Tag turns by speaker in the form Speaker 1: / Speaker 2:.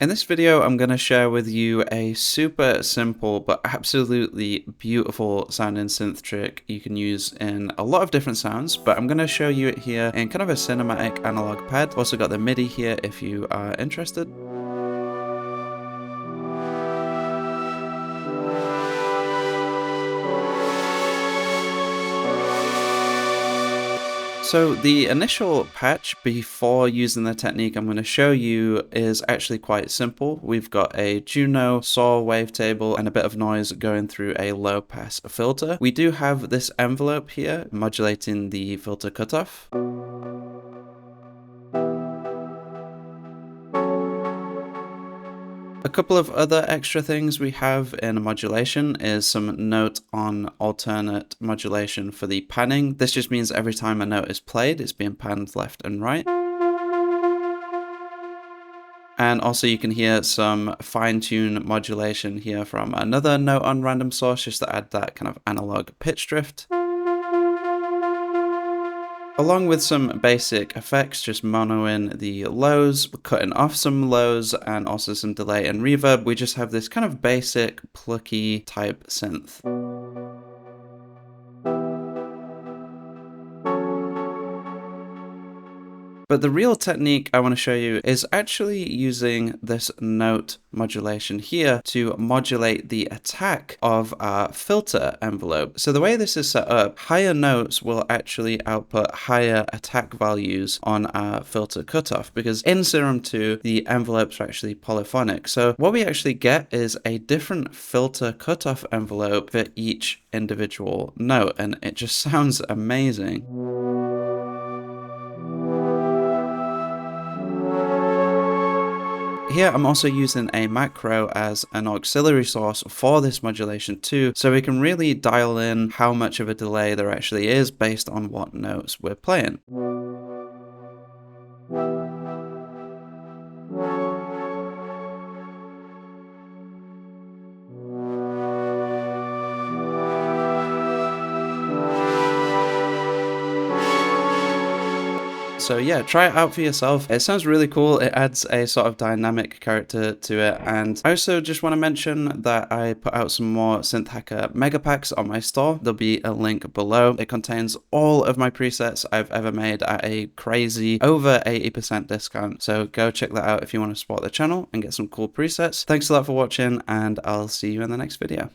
Speaker 1: In this video, I'm going to share with you a super simple but absolutely beautiful sounding synth trick you can use in a lot of different sounds, but I'm going to show you it here in kind of a cinematic analog pad. Also got the MIDI here if you are interested. So the initial patch before using the technique I'm going to show you is actually quite simple. We've got a Juno saw wavetable and a bit of noise going through a low pass filter. We do have this envelope here modulating the filter cutoff. A couple of other extra things we have in modulation is some note on alternate modulation for the panning. This just means every time a note is played, it's being panned left and right. And also you can hear some fine-tune modulation here from another note on random source just to add that kind of analog pitch drift. Along with some basic effects, just monoing the lows, cutting off some lows, and also some delay and reverb, we just have this kind of basic plucky type synth. But the real technique I want to show you is actually using this note modulation here to modulate the attack of our filter envelope. So the way this is set up, higher notes will actually output higher attack values on our filter cutoff, because in Serum 2, the envelopes are actually polyphonic. So what we actually get is a different filter cutoff envelope for each individual note, and it just sounds amazing. Here I'm also using a macro as an auxiliary source for this modulation too, so we can really dial in how much of a delay there actually is based on what notes we're playing. So yeah, try it out for yourself. It sounds really cool. It adds a sort of dynamic character to it. And I also just want to mention that I put out some more Synth Hacker mega packs on my store. There'll be a link below. It contains all of my presets I've ever made at a crazy over 80% discount. So go check that out if you want to support the channel and get some cool presets. Thanks a lot for watching, and I'll see you in the next video.